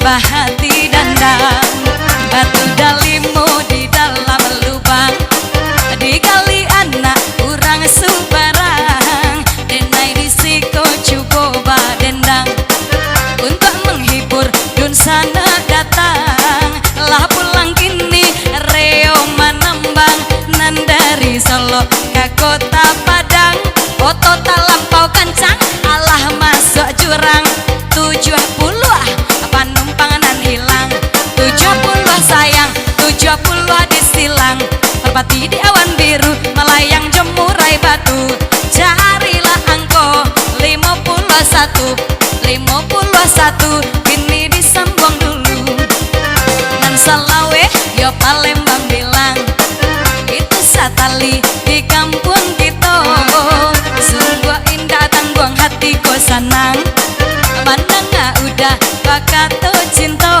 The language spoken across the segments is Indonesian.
bahati dandang. Batu dalimu di dalam lubang, digali anak urang subarang. Denai disiko cukup badendang, untuk menghibur dun sana datang. Lah pulang kini reo manambang, nan dari Solo ke kota Padang. Otot tak lampau kencang, alah masuk jurang. 70 penumpang nan hilang, 70 sayang, 70 disilang. Merpati di awan biru, melayang jemurai batu. Carilah angko 51, 51 kini disambung dulu. Nan Salawe yo Palembang bilang, itu satali di kampung kita. Sungguh indah tanggung hatiku senang, mandang udah bakato cinta.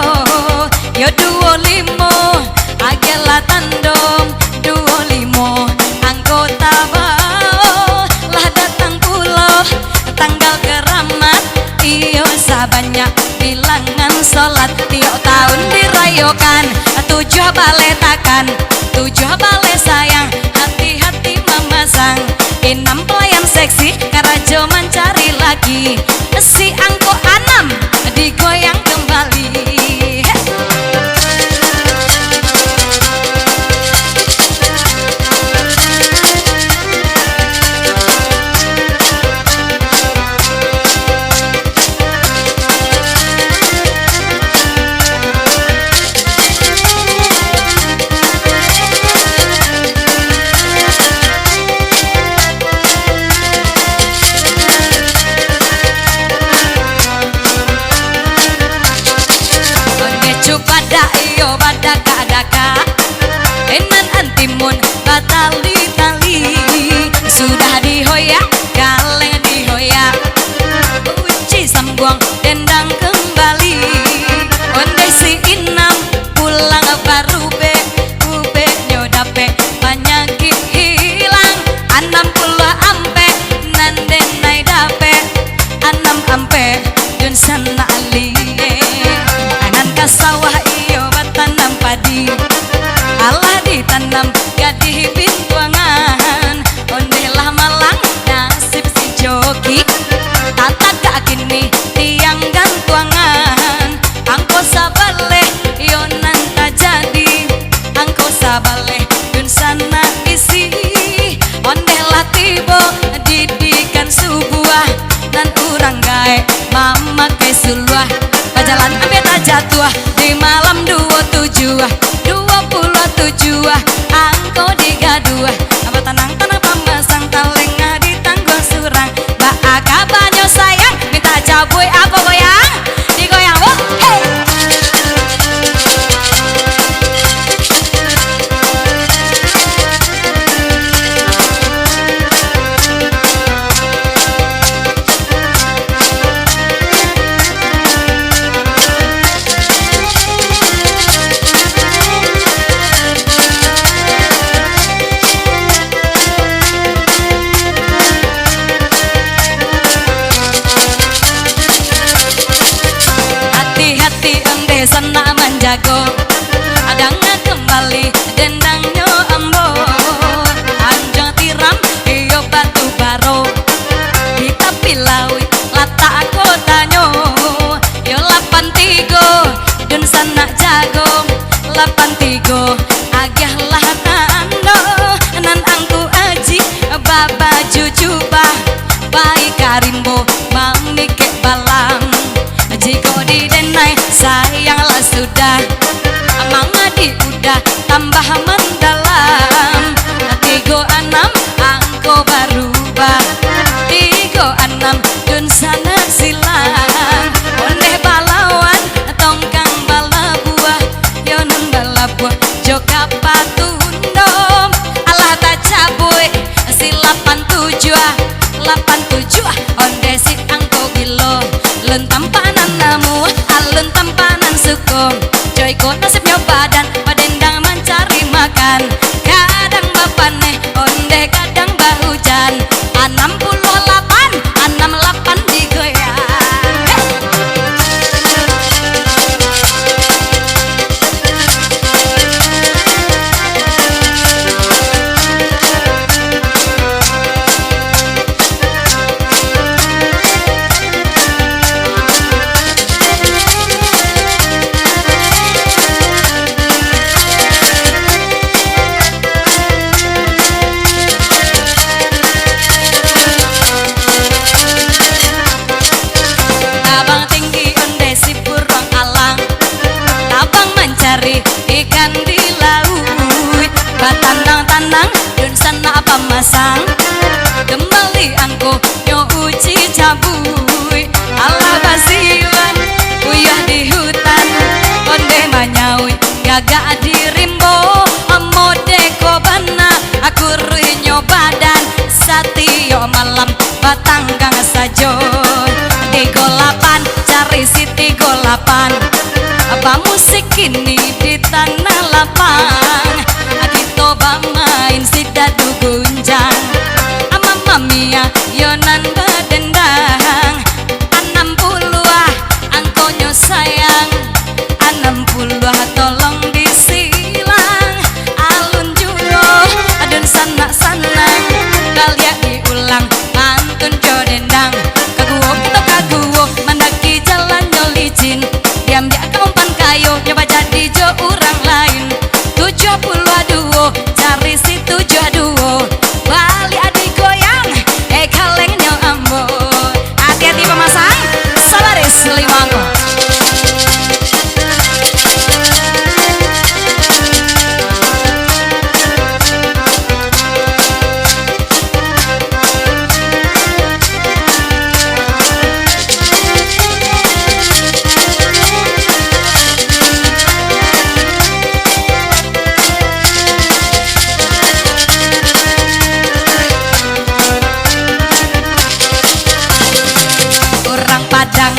Yo 25 agela tandom, 25 anggota bau. Lah datang pulau tanggal keramat, iyo sabanyak bilangan sholat. Tiap tahun dirayokan 7 baletakan, 7 bale sayang, hati-hati memasang. 6 pelayan seksi karajo mencari lagi, si angko 6 digoyang kembali. Daka enan antimun batali-tali, sudah dihoyak kaleng dihoyak. Uci sambung dendang kembali, ondai si Inam pulang baru be nyodape penyakit hilang. 60 ampe nan denai dape, 6 ampe dun sana ali. Anan ka sawah iyo tanam padi, alah ditanam gadih bintuangan. Ondelah malang nasib si joki, tata gak kini tiang gantuangan. Angko sabale yonan tak jadi, angko sabale dun sana isi. Ondelah tibo didikan subuah, nan urang gae mama ke suluah. Pajalan ambil jatuh di malam 27, 27 angko digaduh. Apa tanang pamasang talengah di tanggung surang. Baaka banyo sayang minta caboy apa goyang digoyang wo hey. Sana menjago adanya kembali dendangnya ambo. Anjang tiram iyo batu baro, kita pilawi lata kotanyo. Yo 83 dun sana jago, 83 agah lah tando. Nan angku aji baba jujuba, baik karimbo mami ke balang. Jiko di denai sayanglah sudah, mangadi udah tambah mendalam. 36 angko berubah, 36 dun sana silang. Ondeh balawan tongkang bala buah, yonan bala buah joka patundom. Alah tak caboy si 87, 87 ondeh si angko gilo. Alun tampanan namu, alun tampanan sukum. Joyko nasibnya badan, padendang mencari makan. Kadang bapane, onde kadang bahujan. 68, 68 digoyang. gagak dirimbo mode ko bana aku ruinyo badan satio malam batang kang sajo di golapan cari siti golapan apa musik ini di tanah lapang kita main si dadu gunjang ama mia yonan bedendang 60 angkonyo sayang 60 tolong disilang alun julo dan sanak-sanak kalian diulang pantun jodendang kaguo kita kaguo mendaki jalan licin diam dia keumpan kayu nyoba jadi jo orang lain 72 cari si 72 balik adik goyang kalengnya ambo hati-hati pemasang sabaris liwango. Padang